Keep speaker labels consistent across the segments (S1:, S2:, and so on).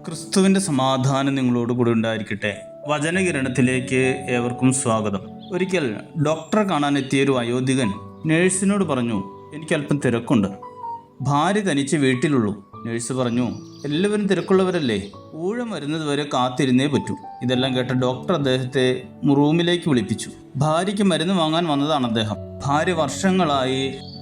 S1: ക്രിസ്തുവിൻ്റെ സമാധാനം നിങ്ങളോട് കൂടെ ഉണ്ടായിരിക്കട്ടെ. വചനകിരണത്തിലേക്ക് ഏവർക്കും സ്വാഗതം. ഒരിക്കൽ ഡോക്ടറെ കാണാൻ എത്തിയൊരു വയോധികൻ നേഴ്സിനോട് പറഞ്ഞു, എനിക്കല്പം തിരക്കുണ്ട്, ഭാര്യ തനിച്ച് വീട്ടിലുള്ളൂ. നേഴ്സ് പറഞ്ഞു, എല്ലാവരും തിരക്കുള്ളവരല്ലേ, ഊഴം വരുന്നത് വരെ കാത്തിരുന്നേ പറ്റൂ. ഇതെല്ലാം കേട്ട ഡോക്ടർ അദ്ദേഹത്തെ റൂമിലേക്ക് വിളിപ്പിച്ചു. ഭാര്യയ്ക്ക് മരുന്ന് വാങ്ങാൻ വന്നതാണ് അദ്ദേഹം. ഭാര്യ വർഷങ്ങളായി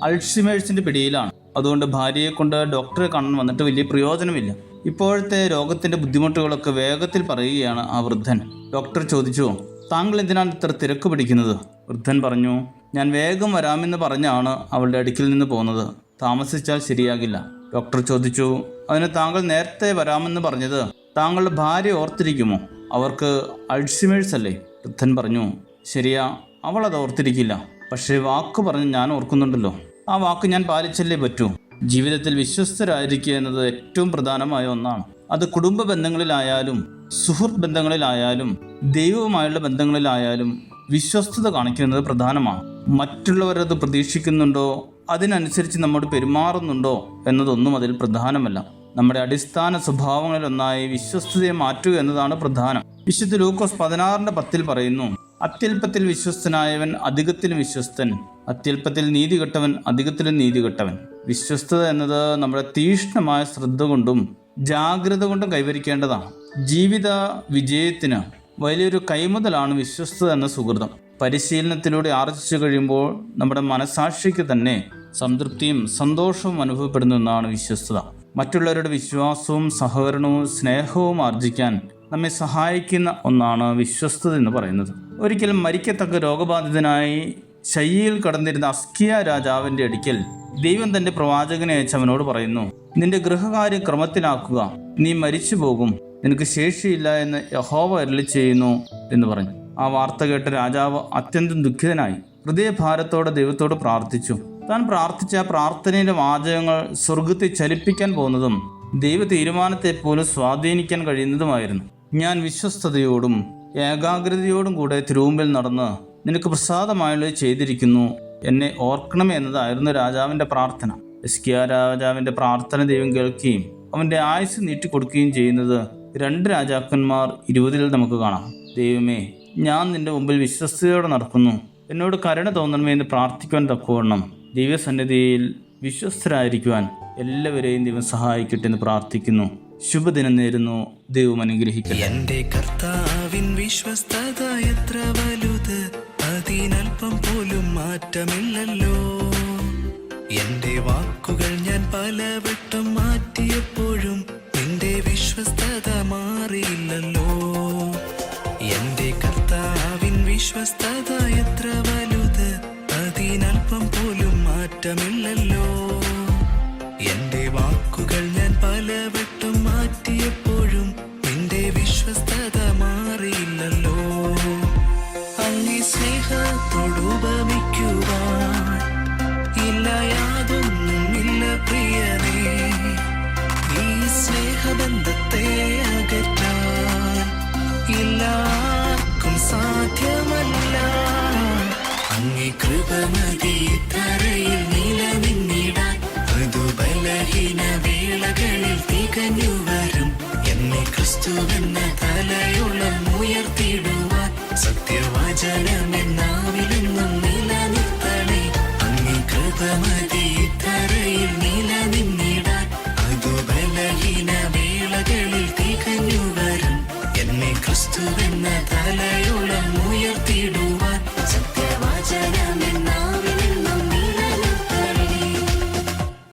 S1: അൾഷിമേഴ്സിന്റെ പിടിയിലാണ്. അതുകൊണ്ട് ഭാര്യയെ കൊണ്ട് ഡോക്ടറെ കാണാൻ വന്നിട്ട് വലിയ പ്രയോജനമില്ല. ഇപ്പോഴത്തെ രോഗത്തിന്റെ ബുദ്ധിമുട്ടുകളൊക്കെ വേഗത്തിൽ പറയുകയാണ് ആ വൃദ്ധൻ. ഡോക്ടർ ചോദിച്ചു, താങ്കൾ എന്തിനാണ് ഇത്ര തിരക്ക് പിടിക്കുന്നത്? വൃദ്ധൻ പറഞ്ഞു, ഞാൻ വേഗം വരാമെന്ന് പറഞ്ഞാണ് അവളുടെ അടുക്കിൽ നിന്ന് പോകുന്നത്, താമസിച്ചാൽ ശരിയാകില്ല. ഡോക്ടർ ചോദിച്ചു, അതിന് താങ്കൾ നേരത്തെ വരാമെന്ന് പറഞ്ഞത് താങ്കളുടെ ഭാര്യ ഓർത്തിരിക്കുമോ? അവർക്ക് അൾഷിമേഴ്സ് അല്ലേ? വൃദ്ധൻ പറഞ്ഞു, ശരിയാ, അവൾ അത് ഓർത്തിരിക്കില്ല. പക്ഷേ വാക്ക് പറഞ്ഞ് ഞാൻ ഓർക്കുന്നുണ്ടല്ലോ, ആ വാക്ക് ഞാൻ പാലിച്ചല്ലേ പറ്റൂ. ജീവിതത്തിൽ വിശ്വസ്തരായിരിക്കുക എന്നത് ഏറ്റവും പ്രധാനമായ ഒന്നാണ്. അത് കുടുംബ ബന്ധങ്ങളിലായാലും സുഹൃത്ത് ബന്ധങ്ങളിലായാലും ദൈവവുമായുള്ള ബന്ധങ്ങളിലായാലും വിശ്വസ്തത കാണിക്കുന്നത് പ്രധാനമാണ്. മറ്റുള്ളവരത് പ്രതീക്ഷിക്കുന്നുണ്ടോ, അതിനനുസരിച്ച് നമ്മോട് പെരുമാറുന്നുണ്ടോ എന്നതൊന്നും അതിൽ പ്രധാനമല്ല. നമ്മുടെ അടിസ്ഥാന സ്വഭാവങ്ങളിലൊന്നായി വിശ്വസ്തതയെ മാറ്റുക എന്നതാണ് പ്രധാനം. വിശുദ്ധ ലൂക്കോസ് 16:10 പറയുന്നു, അത്യല്പത്തിൽ വിശ്വസ്തനായവൻ അധികത്തിലും വിശ്വസ്തൻ, അത്യല്പത്തിൽ നീതി കെട്ടവൻ അധികത്തിലും നീതി കെട്ടവൻ. വിശ്വസ്തത എന്നത് നമ്മുടെ തീക്ഷ്ണമായ ശ്രദ്ധ കൊണ്ടും ജാഗ്രത കൊണ്ടും കൈവരിക്കേണ്ടതാണ്. ജീവിത വിജയത്തിന് വലിയൊരു കൈമുതലാണ് വിശ്വസ്തത എന്ന സുഹൃതം. പരിശീലനത്തിലൂടെ ആർജിച്ചു കഴിയുമ്പോൾ നമ്മുടെ മനസാക്ഷിക്ക് തന്നെ സംതൃപ്തിയും സന്തോഷവും അനുഭവപ്പെടുന്ന ഒന്നാണ് വിശ്വസ്തത. മറ്റുള്ളവരുടെ വിശ്വാസവും സഹകരണവും സ്നേഹവും ആർജിക്കാൻ നമ്മെ സഹായിക്കുന്ന ഒന്നാണ് വിശ്വസ്തത എന്ന് പറയുന്നത്. ഒരിക്കലും മരിക്കത്തക്ക രോഗബാധിതനായി ശയ്യയിൽ കടന്നിരുന്ന അസ്കിയ രാജാവിൻ്റെ അടുക്കൽ ദൈവം തൻ്റെ പ്രവാചകനെ അയച്ച് അവനോട് പറയുന്നു, നിന്റെ ഗൃഹകാര്യം ക്രമത്തിലാക്കുക, നീ മരിച്ചു പോകും, നിനക്ക് ശേഷിയില്ല എന്ന് യഹോവ അരുളി ചെയ്യുന്നു എന്ന് പറഞ്ഞു. ആ വാർത്ത കേട്ട രാജാവ് അത്യന്തം ദുഃഖിതനായി ഹൃദയഭാരത്തോടെ ദൈവത്തോട് പ്രാർത്ഥിച്ചു. താൻ പ്രാർത്ഥിച്ച പ്രാർത്ഥനയിലെ വാചകങ്ങൾ സ്വർഗത്തെ ചലിപ്പിക്കാൻ പോകുന്നതും ദൈവ തീരുമാനത്തെ പോലും സ്വാധീനിക്കാൻ കഴിയുന്നതുമായിരുന്നു. ഞാൻ വിശ്വസ്തയോടും ഏകാഗ്രതയോടും കൂടെ തിരുമുമ്പിൽ നടന്ന് നിനക്ക് പ്രസാദമായുള്ളത് ചെയ്തിരിക്കുന്നു, എന്നെ ഓർക്കണമേ എന്നതായിരുന്നു രാജാവിൻ്റെ പ്രാർത്ഥന. ഹിസ്കിയാ രാജാവിൻ്റെ പ്രാർത്ഥന ദൈവം കേൾക്കുകയും അവൻ്റെ ആയുസ് നീട്ടിക്കൊടുക്കുകയും ചെയ്യുന്നത് 2 രാജാക്കന്മാർ 20 നമുക്ക് കാണാം. ദൈവമേ, ഞാൻ നിന്റെ മുമ്പിൽ വിശ്വസ്തയോടെ നടക്കുന്നു, എന്നോട് കരുണ തോന്നണമേ എന്ന് പ്രാർത്ഥിക്കുവാൻ തക്കവണ്ണം ദൈവസന്നിധിയിൽ വിശ്വസ്തരായിരിക്കുവാൻ എല്ലാവരെയും ദൈവം സഹായിക്കട്ടെ എന്ന് പ്രാർത്ഥിക്കുന്നു. ശുഭദിനം നേരുന്നു. ദൈവം അനുഗ്രഹിക്കട്ടെ.
S2: എന്റെ കർത്താവിൻ വിശ്വസ്തത എത്ര വലുത്, അതിനൽപ്പം പോലും മാറ്റമില്ലല്ലോ. എന്റെ വാക്കുകൾ ഞാൻ പലവട്ടം മാറ്റിയപ്പോഴും നിന്റെ വിശ്വസ്തത മാറിയില്ലല്ലോ. എന്റെ കർത്താവിൻ വിശ്വസ്തത എത്ര വലുത്, അതിനൽപ്പം പോലും മാറ്റമില്ലല്ലോ. എന്റെ വാക്കുകൾ ഞാൻ പലവട്ടം മാറ്റിയപ്പോഴും നിന്റെ വിശ്വസ്തത മാറിയില്ലല്ലോ. അങ്ങേ സ്നേഹത്തോടുപമിക്കുവാൻ ഇല്ല യാതൊന്നുമില്ല പ്രിയനേ. ഈ സ്നേഹബന്ധത്തെ അകറ്റാൻ എല്ലാവർക്കും സാധ്യമല്ല. അങ്ങേ കൃപ മതി തറയിൽ നിലനിന്നിടാൻ, അതു ബലഹീന വേളകളിൽ തികഞ്ഞു വരും. എന്നെ ക്രിസ്തുവെന്ന തലയോളം ഉയർത്തിടുവാൻ സത്യവചനമെന്നാവിലെന്നും നിലനിർത്തണേ. അങ്ങേ കൃപ മതി തറയിൽ